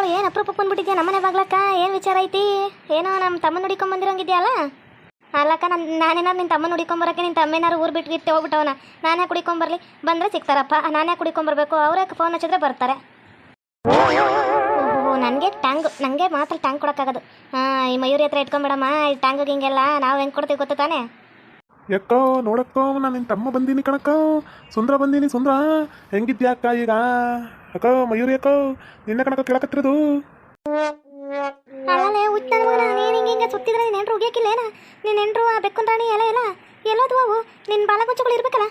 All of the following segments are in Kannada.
ಬಂದವಳು ಏನು ಅಪ್ರೂಪಕ್ಕೆ ಬಂದ್ಬಿಟ್ಟಿದ್ಯಾ ನಮ್ಮನೆ ಬಾಗ್ಲಕ್ಕ? ಏನು ವಿಚಾರ ಐತಿ? ಏನೋ ನಮ್ಮ ತಮ್ಮನ ಹುಡಿಕೊಂಡ್ ಬಂದಿರೋಂಗಿದ್ಯಲ್ಲ? ಅಲ್ಲಕ್ಕ ನಾನೇನಾರು ನಿನ್ನ ತಮ್ಮನ ಹುಡಿಕೊಂಬರಕ್ಕೆ ನಿನ್ನ ತಮ್ಮೇನಾರು ಊರು ಬಿಟ್ಟು ಹೋಗ್ಬಿಟ್ಟವನ? ನಾನೇ ಕುಡಿಕೊಂಬರ್ಲಿ? ಬಂದರೆ ಸಿಗ್ತಾರಪ್ಪ, ನಾನೇ ಕುಡಿಕೊಂಬರ್ಬೇಕು. ಅವರೇ ಫೋನ್ ಹಚ್ಚಿದ್ರೆ ಬರ್ತಾರೆ. ಓಹೋ, ನನಗೆ ಮಾತ್ರ ಟ್ಯಾಂಗ್ ಕೊಡೋಕ್ಕಾಗೋದು. ಈ ಮಯೂರಿ ಹತ್ರ ಇಟ್ಕೊಂಬಿಡಮ್ಮ ಈ ಟ್ಯಾಂಗಿಗೆ. ಹಿಂಗೆಲ್ಲ ನಾವು ಹೆಂಗೆ ಕೊಡ್ತೀವಿ ಗೊತ್ತು ತಾನೆ? ಯಾಕೋ ನೋಡಕ್ಕೋ, ನಾನು ನಿನ್ನ ತಮ್ಮ ಬಂದೀನಿ ಕಣಕ್ಕೋ. ಸುಂದ್ರ ಬಂದೀನಿ. ಸುಂದ್ರ ಹೆಂಗಿದ್ಯಾ ಅಕ್ಕ ಈಗ? ಅಕ್ಕೋ ಮಯೂರಿ ಅಕ್ಕೋ, ನಿನ್ನ ಕಣಕ್ಕ ಕೇಳಕತ್ತಿರೋದು. ಅಲ್ಲೇ ಹುಚ್ಚ ಮಗನ, ನೀನು ಹಿಂಗೆ ಸುತ್ತಿದ್ರೆ ನೀನು ನೆಂಟ್ರು ಉಗಿಯಕ್ಕಿಲ್ಲೇನ? ನೀನು ನೆಂಟ್ರು ಆ ಬೆಕ್ಕನ್ ರಾಣಿ ಎಲ್ಲ ಎಲ್ಲೋದು ಅವು? ನಿನ್ನ ಬಾಲಗುಚ್ಚಗಳು ಇರ್ಬೇಕಲ್ಲ?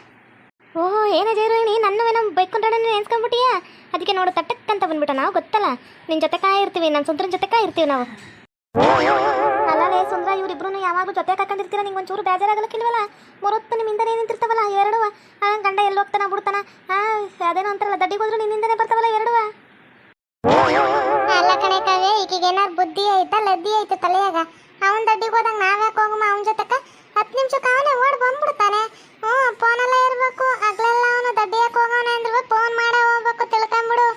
ಓಹೋ, ಏನೇ ಜೈರೋಹಿಣಿ, ನನ್ನವೇನೋ ಬೆಕ್ಕನ್ ರಾಣಿ ನೆನ್ಸ್ಕೊಂಡ್ಬಿಟ್ಟಿಯಾ? ಅದಕ್ಕೆ ನೋಡು ತಟ್ಟಕ್ಕಂತ ಬಂದ್ಬಿಟ್ಟ. ನಾವು ಗೊತ್ತಲ್ಲ ನಿನ್ನ ಜೊತೆ ಇರ್ತೀವಿ, ನನ್ನ ಸುಂದ್ರನ ಜೊತೆ ಇರ್ತೀವಿ ನಾವು. ಅಲ್ಲೇ ಸುಂದ್ರ ಇವರಿಬ್ರು ಯಾವಾಗಲೂ ಜೊತೆ ಹಾಕೊಂಡಿರ್ತೀರ. ನಿಂಗೆ ಒಂಚೂರು ಬೇಜಾರಾಗಲಿಕ್ಕಿಲ್ವಲ್ಲ? ಮೊರೊತ್ತು ನಿಮ್ಮಿಂದನೇ ನಿಂತಿರ್ತಾವಲ್ಲ ಎರಡು. ಗಂಡ ಎಲ್ಲಿ ಹೋಗ್ತಾನ ಬಿಡ್ತಾನ? ಅದೇನೋ ಅಂತಾರಲ್ಲ, ದಡ್ಡಿಗೆ ಹೋದ್ರು ನಿನ್ನಿಂದನೇ ಬರ್ತಾವಲ್ಲ ಎರಡು. ಅಲ್ಲ ಕಣೆ ಕವೆ, ಈಗೀಗ ಏನಾರು ಬುದ್ಧಿ ಐತಾ ಲದ್ದಿ ಐತೆ ತಲೆಯಾಗ? ಅವನ್ ದಡ್ಡಿಗೆ ಹೋದಾಗ ನಾವ್ಯಾಕೆ ಹೋಗಮ್ಮ ಅವನ ಜೊತೆಕ? 10 ನಿಮಿಷಕ್ಕೆ ಅವನೇ ಓಡ್ ಬಂದ್ಬಿಡ್ತಾನೆ. ಫೋನೆಲ್ಲ ಇರ್ಬೇಕು. ಆಗ್ಲೆಲ್ಲ ಅವನು ದಡ್ಡಿ ಯಾಕೆ ಹೋಗೋಣ ಅಂದ್ರೆ ಫೋನ್ ಮಾಡೇ ಹೋಗ್ಬೇಕು, ತಿಳ್ಕೊಂಬಿಡು.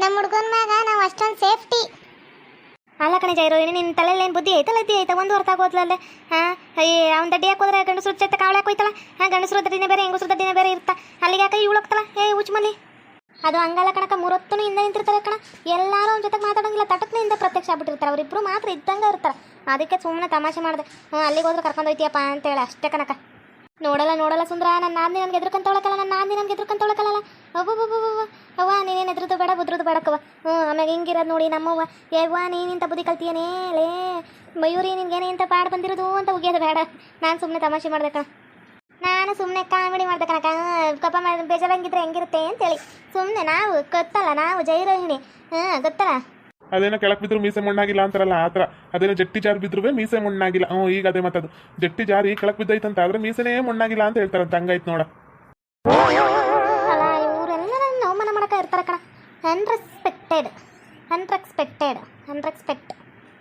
ನಮ್ಮ ಹುಡ್ಗನ ಮ್ಯಾಗ ನಾವು ಅಷ್ಟೊಂದು ಸೇಫ್ಟಿ. ಅಲ್ಲ ಕಣೆ ಜೈರೋಹಿಣಿ, ನಿನ್ನ ತಲೆಯಲ್ಲಿ ಏನು ಬುದ್ಧಿ ಐತಾ ಲದ್ದಿ ಐತಾ? ಒಂದು ಹೊರತಾಗ ಹೋದ್ಲಲ್ಲೇ. ಅವ್ನು ದಡ್ಡಿ ಯಾಕೆ ಹೋದ್ರೆ ಗಂಡಸ್ರು ಜೊತೆ ಕಾವಳೆ ಹೋಯ್ತಲ್ಲ. ಗಂಡಸ್ರು ದಡ್ಡಿನೇ ಬೇರೆ, ಹೆಂಗಸ್ರು ದಡ್ಡಿನೇ ಬೇರೆ ಇರ್ತಾ. ಅಲ್ಲಿಗೆ ಯಾಕೆ ಇವಳು ಹೋಗ್ತಲ್ಲ? ಉಚ್ಮಲ್ಲಿ ಅದು ಹಂಗಲ್ಲ ಕಣಕ. 3 ಹೊತ್ತು ಹಿಂದೆ ನಿಂತಿರ್ತಾರೆ ಕಣ. ಎಲ್ಲರೂ ಅವ್ನ ಜೊತೆಗೆ ಮಾತಾಡೋಂಗಿಲ್ಲ. ತಟಕ್ನಿಂದ ಪ್ರತ್ಯಕ್ಷ ಆಗ್ಬಿಟ್ಟಿರ್ತಾರೆ. ಅವರಿಬ್ರು ಮಾತ್ರ ಇದ್ದಂಗೆ ಇರ್ತಾರೆ. ಅದಕ್ಕೆ ಸುಮ್ಮನೆ ತಮಾಷೆ ಮಾಡಿದೆ. ಅಲ್ಲಿಗೆ ಹೋದ್ರೆ ಕರ್ಕೊಂಡು ಹೋಯ್ತೀಯಪ್ಪ ಅಂತೇಳಿ ಅಷ್ಟೇ ಕಣಕ. ನೋಡಲ್ಲ ಸುಂದ್ರ, ನನ್ನ ನಾದಿನಿ ನನಗೆ ಎದ್ರಕಂತೊಳಕಲ್ಲ. ನನ್ನ ನಾದಿನಿ ನನಗೆ ಎದ್ರಕಂತೊಳಕಲ್ಲ. ಅವ್ವ ನೀನೇನು ಎದ್ರದ್ದು ಬೇಡ, ಬುದ್ರದ್ದು ಬೇಡಕ್ಕವ. ಆಮೇಲೆ ಹಿಂಗಿರೋದು ನೋಡಿ ನಮ್ಮವ್ವ. ಯವ್ವ ನೀನಿಂತ ಬುದ್ಧಿ ಕಲ್ತೀಯನೇ ಲೇ ಮಯೂರಿ, ನಿನ್ಗೇನೆ ಇಂಥ ಪಾಡು ಬಂದಿರೋದು ಅಂತ ಉಗಿಯೋದು ಬೇಡ. ನಾನು ಸುಮ್ಮನೆ ತಮಾಷೆ ಮಾಡಿದೆ ಕಣ. ನಾನು ಸುಮ್ಮನೆ ಕಾಮಿಡಿ ಮಾಡ್ದೆ ಕಣಕ. ಕಪ್ಪ ಮಾಡಿ ಬೇಜಾರಂಗಿದ್ರೆ ಹೆಂಗಿರುತ್ತೆ ಅಂತೇಳಿ ಸುಮ್ಮನೆ. ನಾವು ಗೊತ್ತಲ್ಲ, ನಾವು ಜೈರೋಹಿಣಿ. ಗೊತ್ತಲ್ಲ. ಅದೇನೋ ಕೆಳಕ್ ಬಿದ್ರು ಮೀಸೆ ಮಣ್ಣಾಗಿಲ್ಲ ಅಂತಾರಲ್ಲ, ಆ ಥರ. ಅದೇನೋ ಜಟ್ಟಿ ಜಾರಿ ಬಿದ್ರು ಮೀಸೆ ಮಣ್ಣಾಗಿಲ್ಲ. ಈಗ ಅದೇ ಮತ್ತದು ಜಟ್ಟಿ ಜಾರಿ ಕೆಳಕ್ ಬಿದ್ದೈತಂತ ಆದ್ರೆ ಮೀಸೆನೇ ಮಣ್ಣಾಗಿಲ್ಲ ಅಂತ ಹೇಳ್ತಾರಂತ. ಹಂಗಾಯ್ತು ನೋಡ. ಅಲ್ಲ ಇವರೆಲ್ಲ ನನ್ನ ಅವಮಾನ ಮಾಡಕ ಇರ್ತಾರೆ ಕಣ. ಅನ್ರೆಸ್ಪೆಕ್ಟೆಡ್.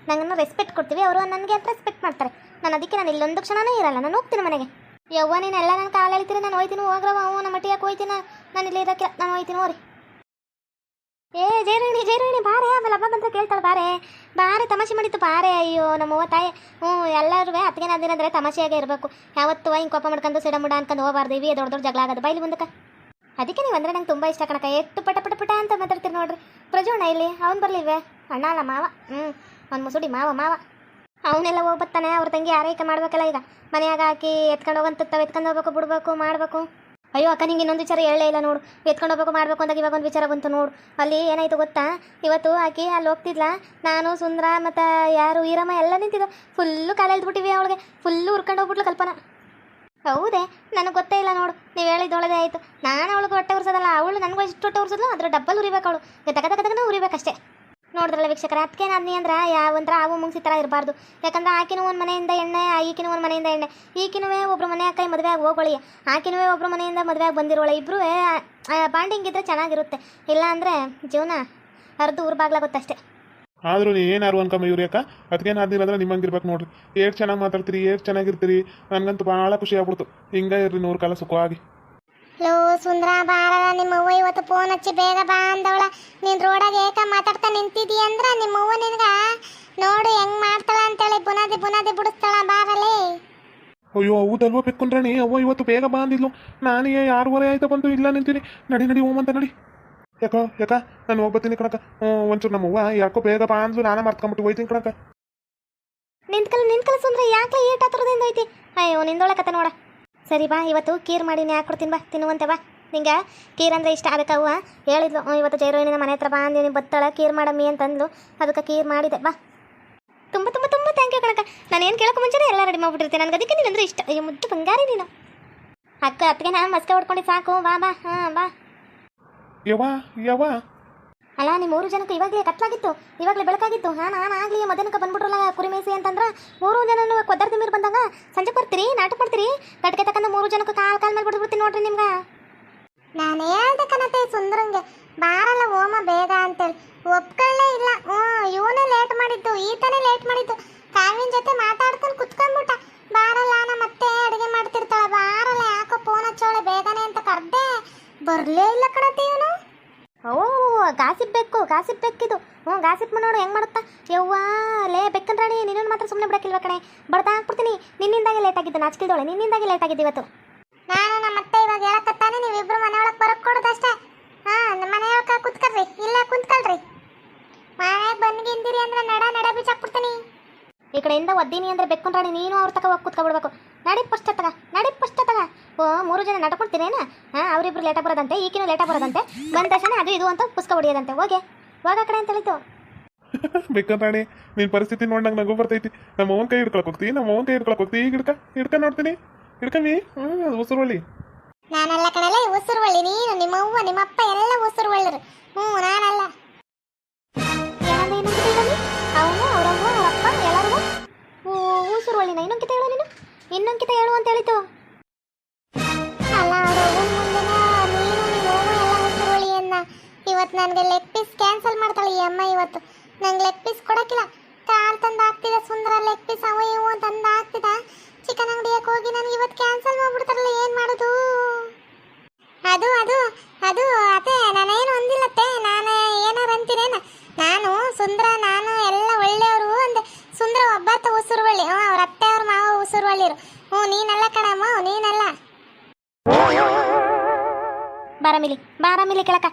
ನಂಗನ್ನು ರೆಸ್ಪೆಕ್ಟ್ ಕೊಡ್ತೀವಿ, ಅವರು ನನಗೆ ರೆಸ್ಪೆಕ್ಟ್ ಮಾಡ್ತಾರೆ. ಅದಕ್ಕೆ ನಾನು ಇಲ್ಲೊಂದು ಕ್ಷಣನೇ ಇರಲ್ಲ. ನಾನು ಹೋಗ್ತೀನಿ ಮನೆಗೆ. ಯವ್ವ ನೀನೆಲ್ಲ ನನ್ನ ಕಾಲು ಹೇಳ್ತೀರಿ, ನಾನು ಹೋಯ್ತೀನಿ. ಹೋಗ್ರವ ನನ್ನ ಮಟ್ಟಿಯಾಕೆ ಹೋಯ್ತೀನಿ. ನಾನು ಇಲ್ಲಿ ಇರೋಕ್ಕಿಲ್ಲ, ನಾನು ಹೋಯ್ತೀನಿ. ಹೋರಿ ಜೈರೋಹಿಣಿ ಬಾರೆ. ಆಮೇಲೆ ಹಬ್ಬ ಬಂದರೆ ಕೇಳ್ತಾಳೆ. ಬಾರೆ ತಮಾಷೆ ಮಾಡಿತ್ತು ಬಾರೆ. ಅಯ್ಯೋ ನಮ್ಮವ್ವ ತಾಯಿ. ಎಲ್ಲರೂ ಅತ್ತಿಗೆ ನಾದಿನಂದ್ರೆ ತಮಾಷೆಯಾಗೆ ಇರಬೇಕು. ಯಾವತ್ತು ಹಿಂಗೆ ಕೋಪ ಮಾಡ್ಕೊಂಡು ಸಿಡಮುಡ ಅನ್ಕೊಂಡು ಹೋಗಬಾರ್ದು. ಇವೇ ದೊಡ್ಡ ಜಗಳ ಆಗೋದು ಬೈಲಿ ಮುಂದಕ್ಕೆ. ಅದಕ್ಕೆ ನೀವು ಅಂದರೆ ನಂಗೆ ತುಂಬ ಇಷ್ಟ ಕಣಕ. ಎಷ್ಟು ಪಟ ಅಂತ ಮಾತಾಡ್ತೀರಿ ನೋಡ್ರಿ. ಪ್ರಜೋಣ ಇಲ್ಲಿ ಅವ್ನು ಬರಲಿಲ್ವೇ? ಅಣ್ಣ ಅಲ್ಲ ಮಾವ. ಅವ್ನು ಮುಸುಡಿ ಮಾವ. ಅವನೆಲ್ಲ ಹೋಗ್ಬತ್ತಾನೆ. ಅವ್ರ ತಂಗಿ ಆರೈಕೆ ಮಾಡ್ಬೇಕಲ್ಲ. ಈಗ ಮನೆಯಾಗ ಹಾಕಿ ಎತ್ಕೊಂಡು ಹೋಗಂತತ್ತವೆ. ಎತ್ಕೊಂಡು ಹೋಗ್ಬೇಕು, ಬಿಡ್ಬೇಕು, ಮಾಡಬೇಕು. ಅಯ್ಯೋ ಅಕ್ಕ, ನಿಂಗೆ ಇನ್ನೊಂದು ವಿಚಾರ ಹೇಳೇ ಇಲ್ಲ ನೋಡು. ಎತ್ಕೊಂಡು ಹೋಗ್ಬೇಕು, ಮಾಡಬೇಕು ಅಂದಾಗ ಇವಾಗ ಒಂದು ವಿಚಾರ ಬಂತು ನೋಡು. ಅಲ್ಲಿ ಏನಾಯ್ತು ಗೊತ್ತಾ? ಇವತ್ತು ಆಕಿ ಅಲ್ಲಿ ಹೋಗ್ತಿದ್ಲ. ನಾನು ಸುಂದ್ರ ಮತ್ತು ಯಾರು ಈರಮ್ಮ ಎಲ್ಲ ನಿಂತಿದ್ದು. ಫುಲ್ಲು ಕಾಲ ಎಳ್ದ್ಬಿಟ್ಟಿವಿ ಅವಳಿಗೆ. ಫುಲ್ಲು ಉರ್ಕೊಂಡು ಹೋಗ್ಬಿಟ್ಲು ಕಲ್ಪನಾ. ಹೌದೇ? ನನಗೆ ಗೊತ್ತೇ ಇಲ್ಲ ನೋಡು. ನೀವು ಹೇಳಿದ್ದೊಳದೇ ಆಯಿತು. ನಾನು ಅವಳಿಗೆ ಹೊಟ್ಟೆ ಉರ್ಸೋದಲ್ಲ, ಅವಳು ನನಗೂ ಎಷ್ಟು ಹೊಟ್ಟೆ ಉರ್ಸೋದ್ಲು ಅದ್ರ ಡಬ್ಬಲ್ ಉರಿಬೇಕು. ಅವಳು ಗದಗದಗದಗನ ಉರಿಬೇಕಷ್ಟೇ. ನೋಡಿದ್ರಲ್ಲ ವೀಕ್ಷಕರ, ಅದಕ್ಕೆ ನಾದಿನಿ ಅಂದ್ರೆ ಒಂಥರ ಹಾವು ಮುಂಗ್ಸಿ ಥರ ಇರಬಾರ್ದು. ಯಾಕಂದ್ರೆ ಆಕಿನೂ ಒಂದು ಮನೆಯಿಂದ ಎಣ್ಣೆ, ಈಕಿನೂ ಒಂದು ಮನೆಯಿಂದ ಎಣ್ಣೆ. ಈಕಿನೂ ಒಬ್ರು ಮನೆ ಕೈ ಮದುವೆ ಆಗಿ ಹೋಗೋಳಿ, ಆಕಿನೂ ಒಬ್ರು ಮನೆಯಿಂದ ಮದುವೆ ಆಗಿ ಬಂದಿರೋಳೆ. ಇಬ್ಬರು ಬಾಂಡಿಂಗ್ ಇದ್ರೆ ಚೆನ್ನಾಗಿರುತ್ತೆ. ಇಲ್ಲ ಅಂದರೆ ಜೀವನ ಅರ್ಧ ಊರು ಬಾಗ್ಲಾಗುತ್ತಷ್ಟೇ. ಆದರೂ ನೀ ಏನಾರು ಅನ್ಕ ಮಯೂರಿ ಅಕ್ಕ, ಅದಕ್ಕೆ ನಾದಿನಂದ್ರೆ ನಿಮ್ಮಂಗಿರ್ಬೇಕು ನೋಡ್ರಿ. ಎಷ್ಟು ಚೆನ್ನಾಗಿ ಮಾತಾಡ್ತೀರಿ, ಎಷ್ಟು ಚೆನ್ನಾಗಿರ್ತೀರಿ. ನನಗಂತೂ ಭಾಳ ಖುಷಿ ಆಗ್ಬಿಡ್ತು. ಹಿಂಗೆ ಇರ್ರಿ 100 ಕಾಲ ಸುಖವಾಗಿ. ಲೋ ಸುಂದ್ರ ಬಾರಲ್ಲ, ನಿಮ್ಮವ್ವ ಇವತ್ತು ಫೋನ್ ಹಚ್ಚಿ ಬೇಗ ಬಾ ಅಂದವಳ. ನೀನು ರೋಡಾಗ ಏಕ ಮಾತಾಡ್ತಾ ನಿಂತಿದ್ದೀಯ ಅಂದ್ರೆ ನಿಮ್ಮವ್ವ ನಿನ್ಗ ನೋಡು ಹೆಂಗ್ ಮಾಡ್ತಾಳ ಅಂತೇಳಿ ಬುನಾದಿ ಬಿಡಿಸ್ತಾಳ. ಬಾರಲೇ. ಅಯ್ಯೋ ಹೌದಲ್ವ ಬೆಕ್ಕೊಂಡ್ರಾಣಿ, ಅವ್ವ ಇವತ್ತು ಬೇಗ ಬಂದಿದ್ಲು. ನಾನೇ 6:30 ಆಯ್ತಾ ಬಂತು. ಇಲ್ಲ ನಿಂತೀನಿ. ನಡಿ ಹೋಮಂತ ನಡಿ. ಯಾಕ ನಾನು ಹೋಗ್ಬತ್ತೀನಿ ಕಣಕ. ಒಂಚೂರು ನಮ್ಮವ್ವ ಯಾಕೋ ಬೇಗ ಬಾ ಅಂದ್ಲು. ನಾನೇ ಮರ್ತ್ಕೊಂಬಿಟ್ಟು ಹೋಯ್ತೀನಿ ಕಣಕ. ನಿಂತ್ಕಲ್ ಸುಂದ್ರ, ಯಾಕೆ ಏಟ್ ಹತ್ರದಿಂದ ಐತಿ? ಅಯ್ಯೋ ನಿಂದೊಳೆ ಕತೆ ನೋಡ. ಸರಿ ಬಾ, ಇವತ್ತು ಕೀರ್ ಮಾಡಿ ಯಾಕೆ ಕೊಡ್ತೀನಿ ಬಾ, ತಿನ್ನುವಂತೆ ಬಾ. ನಿಂಗೆ ಕೀರ್ ಅಂದರೆ ಇಷ್ಟ. ಅದಕ್ಕೆ ಅವ್ವ ಹೇಳಿದ್ಲು, ಇವತ್ತು ಜೈರೋಹಿಣಿನ ಮನೆ ಹತ್ರ ಬಾ ಅಂದಿನಿ, ಬತ್ತಾಳ ಕೀರ್ ಮಾಡಮ್ಮಿ ಅಂತಂದ್ಲು. ಅದಕ್ಕೆ ಕೀರ್ ಮಾಡಿದೆ ಬಾ. ತುಂಬ ಥ್ಯಾಂಕ್ ಯು ಕಣಕ. ನಾನು ಏನು ಕೇಳೋಕೆ ಮುಂಚೆನೇ ಎಲ್ಲ ರೆಡಿ ಮಾಡ್ಬಿಟ್ಟಿರ್ತೀನಿ. ನನಗೆ ಅದಕ್ಕೆ ನೀನು ಅಂದರೆ ಇಷ್ಟ. ಅಯ್ಯೋ ಮುದ್ದು ಬಂಗಾರಿ ನೀನು. ಅತ್ತಿಗೆ ನಾನು ಮಸ್ಕೆ ಹೊಡ್ಕೊಂಡು ಸಾಕು. ಬಾ ಬಾ. ಯವ್ವ ಅಲ್ಲ ನಿಮ್ಮ 3 ಜನಕ್ಕೆ ಇವಾಗಲೇ ಕತ್ಲಾಗಿತ್ತು, ಇವಾಗಲೇ ಬೆಳಕಾಗಿತ್ತು. ನಾನು ಆಗಲಿ ಮಧ್ಯಾಹ್ನಕ್ಕೆ ಬಂದ್ಬಿಟ್ರಲ್ಲ ಕುರಿ ಮೇಯಿಸಿ ಅಂತಂದ್ರೆ 3 ಜನನು ಕೊದ್ದಾರ್ತಿ ಮೀರು ಬಂದಾಗ ಸಂಜೆ ಬರ್ತೀರಿ, ನಾಟಕ ಮಾಡ್ತೀರಿ. ಕಟ್ಗೆ ತಕ್ಕಂದ 3 ಜನಕ್ಕೆ ಕಾಲ್ ಮೇಲೆ ಬಿಡ್ಬಿಡ್ತೀನಿ ನೋಡ್ರಿ ನಿಮ್ಗೆ. ನಾನು ಹೇಳ್ದೆ ಕಣತೆ ಸುಂದ್ರಂಗೆ ಬಾರಲ್ಲ ಹೋಮ ಬೇಗ ಅಂತೇಳಿ. ಒಪ್ಕೊಳ್ಳೇ ಇಲ್ಲ. ಇವನೇ ಲೇಟ್ ಮಾಡಿದ್ದು, ಈತನೇ ಲೇಟ್ ಮಾಡಿದ್ದು. ಕಾವಿನ ಜೊತೆ ಮಾತಾಡ್ಕೊಂಡು ಕುತ್ಕೊಂಡ್ಬಿಟ್ಟ. ಬಾರಲ್ಲ ಮತ್ತೆ ಅಡುಗೆ ಮಾಡ್ತಿರ್ತಾಳ. ಬಾರಲ್ಲ ಯಾಕೋ ಫೋನ್ ಹಚ್ಚೋಳೆ ಬೇಗನೆ ಅಂತ ಕರ್ದೆ. ಬರಲೇ ಇಲ್ಲ ಕಣತೆ ಇವನು. ಗಾಸಿಪ್ ಬೇಕಿದು. ಗಾಸಿಪ್ ನೋಡು ಹೆಂಗೆ ಮಾಡುತ್ತಾ ಯವ್ವಾ ಲೇ ಬೆಕ್ಕನ್ ರಾಣಿ ನಿನ್ನನ್ನು ಮಾತ್ರ ಸುಮ್ಮನೆ ಬಿಡಕ್ಕಿಲ್ವ ಕಣೆ ಬಡ್ತಾ ಹಾಕ್ಬಿಡ್ತೀನಿ ನಿನ್ನಿಂದಾಗೆ ಲೇಟ್ ಆಗಿದ್ದು ನಾಚಿಕಿದೋಳೆ ನಿನ್ನಿಂದಾಗೆ ಲೇಟ್ ಆಗಿದ್ದು ಇವತ್ತು ನಾನು ನಮ್ಮ ಅತ್ತೆ ಇವಾಗ ಹೇಳಕತ್ತಾನೆ ನೀವಿಬ್ರು ಮನೆ ಒಳಗೆ ಬರಕ್ ಕೊಡೋದಷ್ಟೇ ನಮ್ಮ ಮನೆ ಒಳಗೆ ಕುತ್ಕೊಳ್ರಿ ಇಲ್ಲ ಕುಂತ್ಕೊಳ್ರಿ ಮನೆಗೆ ಬಂದ್ಗಿಂದಿರಿ ಅಂದ್ರೆ ನಡ ಬಿಚ್ಚಾಕ್ಬಿಡ್ತೀನಿ ಈ ಕಡೆಯಿಂದ ಒದ್ದೀನಿ ಅಂದರೆ ಬೆಕ್ಕನ್ ರಾಣಿ ನೀನು ಅವ್ರ ತಕ ಹೋಗಿ ಕುತ್ಕೊಬಿಡ್ಬೇಕು ನಡಿ ಫಸ್ಟ್ ತಗ ಓ 3 ಜನ ನಡ್ಕೊಳ್ತೀರೇನ ಅವರಿಬ್ರು ಲೇಟಾಗಿ ಬರೋದಂತೆ ಈಗಿನೂ ಲೇಟಾಗಿ ಬರೋದಂತೆ ಬಂದ ತಕ್ಷಣ ಅದು ಇದು ಅಂತ ಪುಸ್ತಕ ಹೊಡಿಯೋದಂತೆ ಹೋಗಿ ಹೋಗ ಕಡೆ ಅಂತ ಹೇಳಿತು ಬೇಕಂತಾಣಿ ನಿನ್ ಪರಿಸ್ಥಿತಿ ನೋಡ್ದಂಗೆ ನಗು ಬರ್ತೈತಿ ನಮ್ಮ ಅವನ ಕೈ ಹಿಡ್ಕೊಳಕ್ ಹೋಗ್ತಿ ಈಗ ಹಿಡ್ಕ ನೋಡ್ತೀನಿ ಹಿಡ್ಕಮಿ ಉಸುರುವಳ್ಳಿ ನಾನೆಲ್ಲ ಕಣಲ್ಲ ಉಸುರುವಳ್ಳಿ ನೀನು ನಿಮ್ಮ ಅವ್ವ ನಿಮ್ಮ ಅಪ್ಪ ಎಲ್ಲ ಉಸುರುವಳ್ಳರು ನಾನಲ್ಲ ಅವನು ಅವರವ್ವ ಅವರಪ್ಪ ಎಲ್ಲರಿಗೂ ಊಸುರುವಳ್ಳಿನ ಇನ್ನೊಂದ್ಕಿತ ಹೇಳು ಅಂತ ಹೇಳಿತು ಅಲ್ಲ ಅವ್ರ ಮುಂದೆನ ನೀನು ನಿಮ್ಮ ಅವ್ವ ಎಲ್ಲ ಉಸುರುವಳ್ಳಿ ಅನ್ನ ಇವತ್ತು ನನಗೆ ಲೆಗ್ ಪೀಸ್ ಕ್ಯಾನ್ಸಲ್ ಮಾಡ್ತಾಳೆ ಈ ಅಮ್ಮ ಇವತ್ತು ನಂಗೆ ಲೆಗ್ ಪೀಸ್ ಕೊಡಕ್ಕಿಲ್ಲ ಕಾಲ್ ತಂದು ಹಾಕ್ತಿದ ಸುಂದರ ಲೆಗ್ ಪೀಸ್ ಅವ ಇವು ತಂದು ಹಾಕ್ತಿದ ಚಿಕನ್ ಅಂಗಡಿಯಕ್ಕೆ ಹೋಗಿ ನನಗೆ ಇವತ್ತು ಕ್ಯಾನ್ಸಲ್ ಮಾಡ್ಬಿಡ್ತಾರಲ್ಲ ಏನು ಮಾಡೋದು ಅದು ಅದು ಅದು ಅತ್ತೆ ನಾನೇನು ಅಂದಿಲ್ಲತ್ತೆ ನಾನು ಏನಾರು ಅಂತೀನೇನ ನಾನು ಸುಂದರ ನಾನು ಎಲ್ಲ ಒಳ್ಳೆಯವರು ಅಂದೆ ಸುಂದರ ಒಬ್ಬಾತ ಉಸುರುವಳ್ಳಿ ಅವ್ರ ಅತ್ತೆ ಅವ್ರ ಮಾವ ಉಸುರುವಳ್ಳಿರು ನೀನಲ್ಲ ಕಣಮ್ಮ ನೀನಲ್ಲ ಬಾರಾಮಿಲಿ ಕೆಳಕ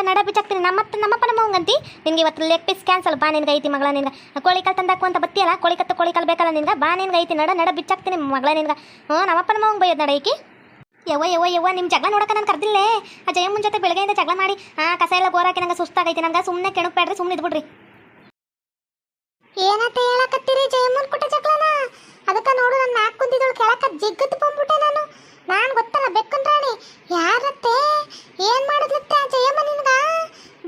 ನಡ ಬಿಚ್ಚಾಕ್ತೀನಿ ನಮ್ಮಪ್ಪ ನಮ್ಮ ಹಂಗಂತಿ ನಿನ್ಗೆ ಇವತ್ತು ಲೆಗ್ ಪೀಸ್ ಕ್ಯಾನ್ಸಲ್ ಬಾ ನಿನ್ಗೆ ಐತಿ ಮಗಳ ನಿನ್ಗೆ ಕೋಳಿ ಕಾಲು ತಂದಾಕು ಅಂತ ಬತ್ತಿಯಲ್ಲ ಕೋಳಿ ಕಾಲು ಬೇಕಲ್ಲ ನಿನ್ಗೆ ಬಾ ನಿನ್ಗೆ ಐತಿ ನಡ ಬಿಚ್ಚಾಕ್ತೀನಿ ಮಗಳ ನಿನ್ಗೆ ನಮ್ಮಪ್ಪ ನಮ್ಮ ಹಂಗೆ ಬೈಯೋದು ನಡ ಈಕಿ ಯವ್ವ ನಿಮ್ಮ ಜಗಳ ನೋಡಕ್ಕೆ ನಾನು ಕರ್ದಿಲ್ಲೇ ಆ ಜಯಮ್ಮನ ಜೊತೆ ಬೆಳಗ್ಗೆಯಿಂದ ಜಗಳ ಮಾಡಿ ಕಸ ಎಲ್ಲ ಗೋರಾಕಿ ನಂಗೆ ಸುಸ್ತಾಗೈತಿ ನಂಗೆ ಸುಮ್ಮನೆ ಕೆಣಕ್ಬೇಡ್ರಿ ಸುಮ್ಮನೆ ಇದ್ಬಿಡ್ರಿ ಏನಂತ ಹೇಳಕತ್ತೀರಿ ಜಯಮ್ಮನ್ ಕುಟ್ಟ ಜಗಳನ ಅದಕ್ಕೆ ನೋಡು ನನ್ನ ನಾಲ್ಕು ಕುಂತಿದ್ದಳು ಕೆಳಕ ಜಿಗ್ಗತ್ತು ಬಂದ್ಬಿಟ್ಟೆ ನಾನು ಗೊತ್ತಲ್ಲ ಬೆಕ್ಕನ್ ರಾಣಿ ಯಾರತ್ತೆ ಏನ್ ಮಾಡಿದ್ಲತ್ತೆ ಆ ಜಯಮ್ಮ ನಿನ್ಗ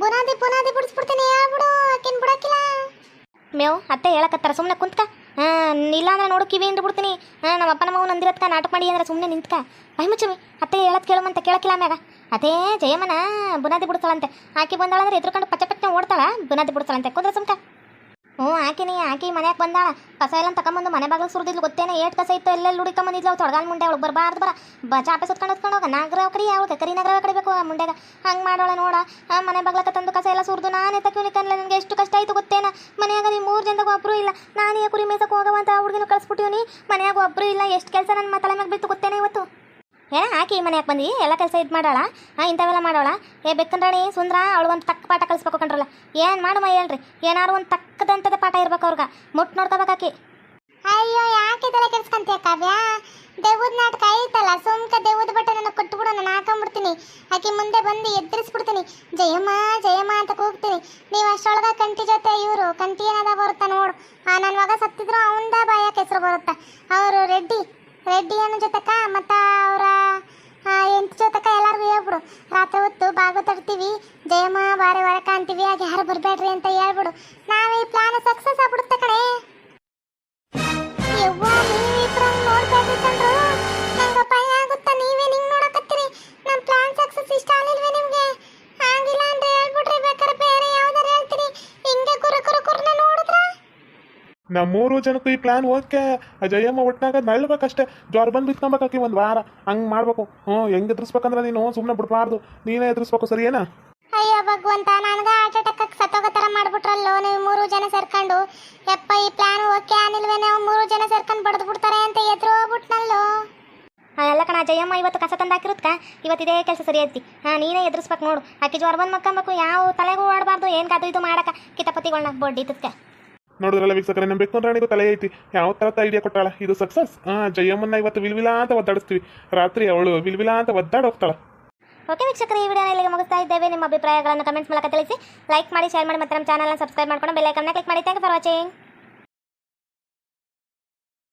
ಬುನಾದಿ ಬಿಡಿಸ್ಬಿಡ್ತೀನಿ ಹೇಳ್ಬಿಡು ಆಕಿನ್ ಬಿಡಕ್ಕಿಲ್ಲ ಮೇವ್ ಅತ್ತೆ ಹೇಳಕತ್ತಾರ ಸುಮ್ಮನೆ ಕುಂತ್ಕ ಇಲ್ಲಾಂದ್ರೆ ನೋಡು ಕಿವಿ ಹಿಂಡು ಬಿಡ್ತೀನಿ ನಮ್ಮಪ್ಪ ನಮ್ಮವ್ನು ಅಂದಿರತ್ಕ ನಾಟಕ ಮಾಡಿ ಅಂದ್ರೆ ಸುಮ್ಮನೆ ನಿಂತ್ಕ ಬಾಯಿ ಮುಚ್ಚಮಿ ಅತ್ತೆ ಹೇಳತ್ ಕೇಳುವಂತ ಕೇಳಕ್ಕಿಲ್ಲ ಮ್ಯಾಗ ಅದೇ ಜಯಮ್ಮನ ಬುನಾದಿ ಬಿಡ್ತಾಳಂತೆ ಆಕಿ ಬಂದಾಳಂದ್ರೆ ಎದುರುಕೊಂಡು ಪಚ್ಚ ಓಡ್ತಾಳ ಬುನಾದಿ ಬಿಡ್ತಾಳಂತೆ ಕುಂದ್ರೆ ಸುಮ್ಕ ಆಕಿ ಮನ್ಯಾಗ ಬಂದಾಳ ಕಸ ಎಲ್ಲ ತಗೊಂಬಂದು ಮನೆ ಬಾಗಿಲು ಸುರಿದಿದ್ಲು ಗೊತ್ತೇನೆ ಏಟ್ ಕಸ ಇತ್ತು ಎಲ್ಲೆಲ್ಲಿ ಹುಡುಕೊಂಬಂದಿದ್ಲು ಅವ್ಳು ತೊಡಗಾಲ್ ಮುಂಡೆ ಅವಳು ಬರಬಾರ್ದು ಚಾಪೆ ಸುತ್ಕೊಂಡು ಹೊತ್ಕೊಂಡು ಹೋಗ ನಾಗರವ ಕಡೆ ಅವಳು ಕರಿ ನಾಗರವ ಕಡಿಬೇಕು ಆ ಮುಂಡೆಗ ಹಂಗೆ ಮಾಡೋಳ ನೋಡ ಮನೆ ಬಾಗ್ಲಕ್ಕ ತಂದು ಕಸ ಎಲ್ಲ ಸುರಿದು ನಾನೇ ತಕ್ಕಿನಿಕಲ್ಲ ನನಗೆ ಎಷ್ಟು ಕಷ್ಟ ಆಯಿತು ಗೊತ್ತೇನ ಮನೆಯಾಗ ನೀವು 3 ಜನದಾಗ ಒಬ್ಬರು ಇಲ್ಲ ನಾನೇ ಕುರಿ ಮೇಸಕ್ಕೆ ಹೋಗವಂತ ಹುಡುಗಿನ ಕಳಿಸ್ಬಿಟ್ಟಿವ್ನಿ ಮನೆಯಾಗ ಒಬ್ಬರು ಇಲ್ಲ ಎಷ್ಟು ಕೆಲಸ ನನ್ನ ತಲೆ ಮ್ಯಾಗ ಬಿತ್ತು ಗೊತ್ತೇನೆ ಇವತ್ತು ಆಕಿ ಮನೆಯಾಗ ಬಂದು ಎಲ್ಲ ಕೆಲಸ ಇದು ಮಾಡೋಳ ಇಂಥವೆಲ್ಲ ಮಾಡೋಳ ಬೆಕ್ಕನ್ ರಾಣಿ ಸುಂದ್ರ ಅವಳು ಒಂದು ತಕ್ಕ ಪಾಠ ಕಲಿಸ್ಬೇಕು ಕಂಡ್ರಲ್ಲ ಏನು ಮಾಡುಮ ಹೇಳ್ರಿ ಏನಾರು ಒಂದು ತಕ್ಕದಂಥದ್ದೇ ಪಾಠ ಇರ್ಬೇಕು ಅವ್ರಿಗೆ ಮುಟ್ಟು ನೋಡ್ಕೋಬೇಕಾಕಿ ಅಯ್ಯೋ ಯಾಕೆ ತಲೆ ಕೆಡ್ಸ್ಕಂತೀಯ ಕಾವ್ಯ ದೇವದ ನಾಟಕ ಐತಲ್ಲ ಸುಮ್ಕ ದೇವದ ಬಟ್ಟೆ ನನಗೆ ಕೊಟ್ಬಿಡು ನಾನು ಹಾಕೊಂಡ್ಬಿಡ್ತೀನಿ ಆಕಿ ಮುಂದೆ ಬಂದು ಎದುರಿಸ್ಬಿಡ್ತೀನಿ ಜಯಮ್ಮ ಅಂತ ಕೂಗ್ತೀನಿ ನೀವು ಅಷ್ಟೊಳಗ ಕಂಟಿ ಜೊತೆ ಇವರು ಕಂಟಿ ಏನದ ಬರುತ್ತಾ ನೋಡು ನನ್ನ ಮಗ ಸತ್ತಿದ್ರು ಅವಂದ ಬಾಯಕ್ಕೆ ಹೆಸರು ಬರುತ್ತಾ ಅವರು ರೆಡ್ಡಿ ಅನ್ನೋ ಜೊತೆಕ ಮತ್ತು ಅವರ ಎಂಟು ಜೊತೆಕ ಎಲ್ಲರಿಗೂ ಹೇಳ್ಬಿಡು ರಾತ್ರಿ ಹೊತ್ತು ಬಾಗು ತಡ್ತೀವಿ ಜಯಮ್ಮ ಬಾರಿ ಒಳಕ ಅಂತೀವಿ ಆಗ ಯಾರು ಬರಬೇಡ್ರಿ ಅಂತ ಹೇಳ್ಬಿಡು ನಾವೇ ಈ ಪ್ಲಾನ್ ಸಕ್ಸಸ್ ಆಗ್ಬಿಡುತ್ತೆ ಕಡೆ ಯವ್ವ ನೀವಿಬ್ರು ನೋಡ್ಬೇಡ್ರಿ ಕಂಡ್ರು ನಂಗೆ ಭಯ ಆಗುತ್ತಾ ನೀವೇ ನಿಂಗೆ ನೋಡಕತ್ತೀರಿ ನಮ್ಮ ಪ್ಲಾನ್ ಸಕ್ಸಸ್ ಇಷ್ಟ ಆಗಲಿಲ್ವೇ ನಿಮಗೆ ಆಗಿಲ್ಲ ಅಂದ್ರೆ ಹೇಳ್ಬಿಟ್ರಿ ಬೇಕಾದ್ರೆ ಬೇರೆ ಯಾವ್ದಾರು ಹೇಳ್ತೀರಿ ಹಿಂಗೆ ಕುರ್ನ ನೋಡಿದ್ರ ನಮ್ಮ 3 ಜನಕ್ಕೂ ಈ ಪ್ಲಾನ್ ಓಕೆ ಜಯಮ್ಮ ಒಟ್ನಾಗ ನಳ್ಬೇಕಷ್ಟೇ ಜ್ವರ ಬಂದು ಬಿತ್ಕೊಬೇಕಾಕಿ ಒಂದು ವಾರ ಹಂಗೆ ಮಾಡ್ಬೇಕು ಹೆಂಗೆ ಎದುರಿಸ್ಬೇಕಂದ್ರೆ ನೀನು ಸುಮ್ಮನೆ ಬಿಡಬಾರ್ದು ನೀನೇ ಎದುರಿಸ್ಬೇಕು ಸರಿ ಏನಾ ಅಯ್ಯೋ ಭಗವಂತ ನನಗೆ ಹಾರ್ಟ್ ಅಟ್ಯಾಕ್ ಸತ್ತೋಗೋ ಥರ ಮಾಡ್ಬಿಟ್ರಲ್ಲೋ ನೀವು 3 ಜನ ಸೇರ್ಕೊಂಡು ಯಪ್ಪ ಈ ಪ್ಲಾನ್ ಓಕೆ ಆನಿಲ್ವೇ ನಾವು 3 ಜನ ಸೇರ್ಕೊಂಡು ಬಡ್ದು ಬಿಡ್ತಾರೆ ಅಂತ ಎದುರು ಹೋಗ್ಬಿಟ್ನಲ್ಲೋ ಎಲ್ಲ ಕಣ ಜಯಮ್ಮ ಇವತ್ತು ಕಸ ತಂದು ಹಾಕಿರುತ್ಕ ಇವತ್ತು ಇದೇ ಕೆಲಸ ಸರಿ ಐತಿ ನೀನೇ ಎದುರಿಸ್ಬೇಕು ನೋಡು ಆಕಿ ಜ್ವರ ಬಂದು ಮಕ್ಕಂಬೇಕು ಯಾವ ತಲೆಗೂ ಆಡಬಾರ್ದು ಏನು ಇದು ಮಾಡಕ ಕಿತಾಪತಿಗಳನ್ನ ಬಡ್ಡಿ ತುತ್ಕ ನೋಡಿದ್ರಲ್ಲ ವೀಕ್ಷಕರೇ ನಮ್ಮ ಬೆಕ್ಕನ್ ರಾಣಿಗೂ ತಲೆ ಐತಿ ಯಾವ ಥರದ ಐಡಿಯಾ ಕೊಟ್ಟಾಳ ಇದು ಸಕ್ಸಸ್ ಜಯಮ್ಮನ್ನ ಇವತ್ತು ವಿಲ್ವಿಲಾ ಅಂತ ಒದ್ದಾಡಿಸ್ತೀವಿ ರಾತ್ರಿ ಅವಳು ವಿಲ್ವಿಲಾ ಅಂತ ಒದ್ದಾಡಿ ಹೋಗ್ತಾಳ ಓಕೆ ವೀಕ್ಷಕರೇ ಈ ವಿಡಿಯೋನ ಇಲ್ಲಿಗೆ ಮುಗಿಸ್ತಾ ಇದ್ದೇವೆ ನಿಮ್ಮ ಅಭಿಪ್ರಾಯಗಳನ್ನು ಕಮೆಂಟ್ಸ್ ಮೂಲಕ ತಿಳಿಸಿ ಲೈಕ್ ಮಾಡಿ ಶೇರ್ ಮಾಡಿ ಮತ್ತು ನಮ್ಮ ಚಾನಲ್ನ ಸಬ್ಸ್ಕ್ರೈಬ್ ಮಾಡ್ಕೊಂಡು ಬೆಲ್ ಐಕಾನ್ನ ಕ್ಲಿಕ್ ಮಾಡಿ ಥ್ಯಾಂಕ್ ಯು ಫಾರ್ ವಾಚಿಂಗ್